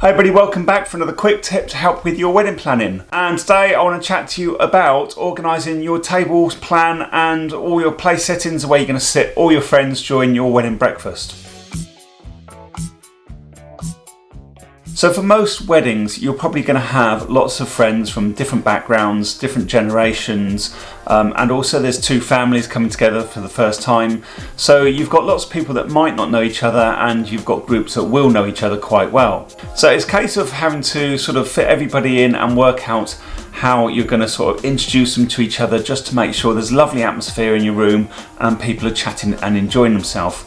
Hi everybody, welcome back for another quick tip to help with your wedding planning. And today I want to chat to you about organising your tables plan and all your place settings, where you're going to sit all your friends during your wedding breakfast. So for most weddings, you're probably going to have lots of friends from different backgrounds, different generations, and also there's two families coming together for the first time. So you've got lots of people that might not know each other, and you've got groups that will know each other quite well. So it's a case of having to sort of fit everybody in and work out how you're going to sort of introduce them to each other, just to make sure there's a lovely atmosphere in your room and people are chatting and enjoying themselves.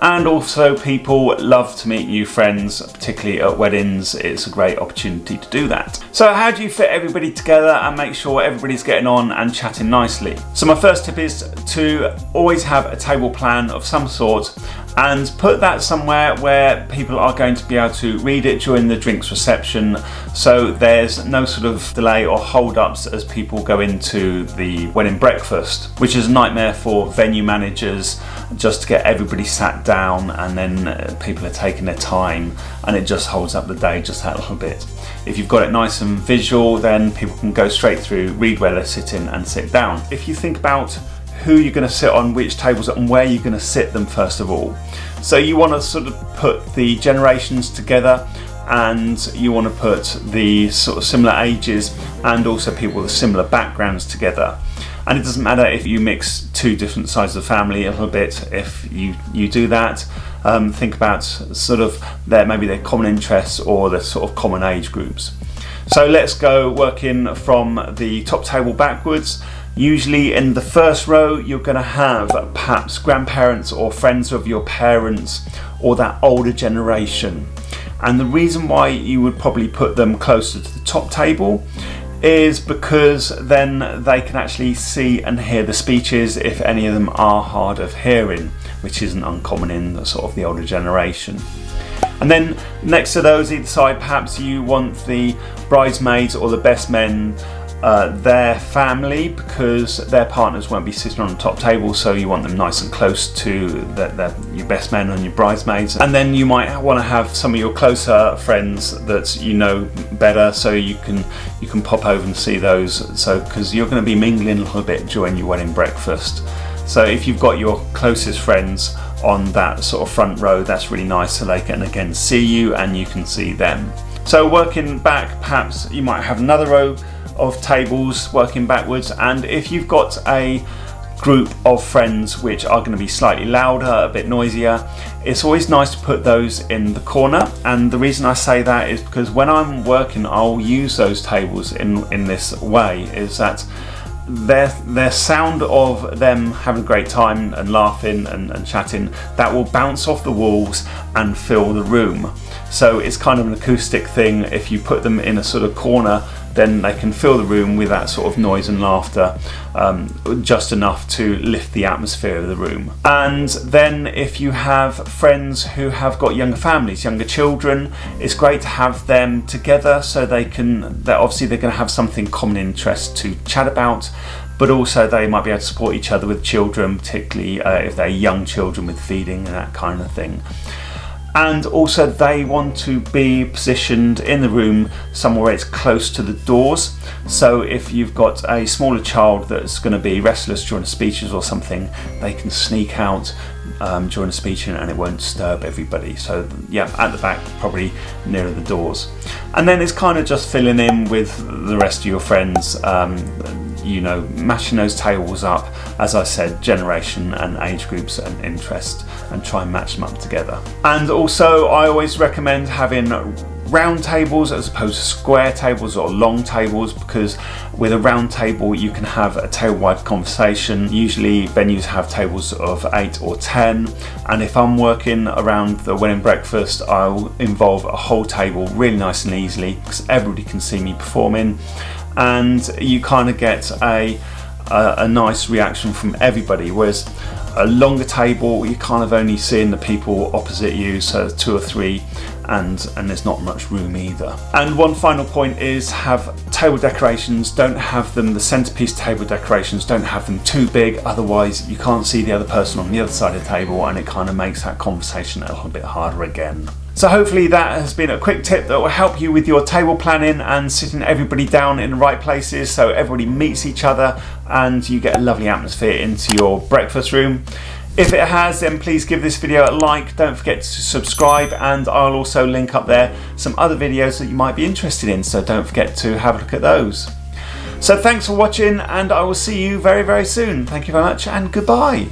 And also people love to meet new friends, particularly at weddings. It's a great opportunity to do that. So how do you fit everybody together and make sure everybody's getting on and chatting nicely? So my first tip is to always have a table plan of some sort and put that somewhere where people are going to be able to read it during the drinks reception, so there's no sort of delay or hold-ups as people go into the wedding breakfast, which is a nightmare for venue managers, just to get everybody sat down, and then people are taking their time and it just holds up the day just that little bit. If you've got it nice and visual, then people can go straight through, read where they're sitting and sit down. If you think about who you're going to sit on which tables and where you're going to sit them first of all. So you want to sort of put the generations together, and you want to put the sort of similar ages and also people with similar backgrounds together. And it doesn't matter if you mix two different sides of the family a little bit. If you do that, think about sort of maybe their common interests or the sort of common age groups. So let's go working from the top table backwards. Usually in the first row you're going to have perhaps grandparents or friends of your parents or that older generation. And the reason why you would probably put them closer to the top table is because then they can actually see and hear the speeches if any of them are hard of hearing, which isn't uncommon in the sort of the older generation. And then next to those either side, perhaps you want the bridesmaids or the best men, their family, because their partners won't be sitting on the top table, so you want them nice and close to your best men and your bridesmaids. And then you might want to have some of your closer friends that you know better, so you can pop over and see those, so because you're going to be mingling a little bit during your wedding breakfast. So if you've got your closest friends on that sort of front row, that's really nice, so they can again see you and you can see them. So working back, perhaps you might have another row of tables working backwards, and if you've got a group of friends which are going to be slightly louder, a bit noisier, it's always nice to put those in the corner. And the reason I say that is because when I'm working, I'll use those tables in this way, is that their sound of them having a great time and laughing and chatting, that will bounce off the walls and fill the room. So it's kind of an acoustic thing. If you put them in a sort of corner, then they can fill the room with that sort of noise and laughter, just enough to lift the atmosphere of the room. And then if you have friends who have got younger families, younger children, it's great to have them together, so obviously they're going to have something common interest to chat about, but also they might be able to support each other with children, particularly if they're young children with feeding and that kind of thing. And also they want to be positioned in the room somewhere it's close to the doors. So if you've got a smaller child that's going to be restless during the speeches or something, they can sneak out during the speech and it won't disturb everybody. So yeah, at the back, probably nearer the doors. And then it's kind of just filling in with the rest of your friends, matching those tables up, as I said, generation and age groups and interest, and try and match them up together. And also I always recommend having round tables as opposed to square tables or long tables, because with a round table you can have a table-wide conversation. Usually venues have tables of 8 or 10, and if I'm working around the wedding breakfast, I'll involve a whole table really nice and easily, because everybody can see me performing, and you kind of get a nice reaction from everybody. Whereas a longer table, you're kind of only seeing the people opposite you, so 2 or 3, and there's not much room either. And one final point is have table decorations. Don't have them, the centerpiece table decorations, don't have them too big, otherwise you can't see the other person on the other side of the table, and it kind of makes that conversation a little bit harder again. So hopefully that has been a quick tip that will help you with your table planning and sitting everybody down in the right places so everybody meets each other and you get a lovely atmosphere into your breakfast room. If it has, then please give this video a like. Don't forget to subscribe, and I'll also link up there some other videos that you might be interested in, so don't forget to have a look at those. So thanks for watching, and I will see you very, very soon. Thank you very much, and goodbye.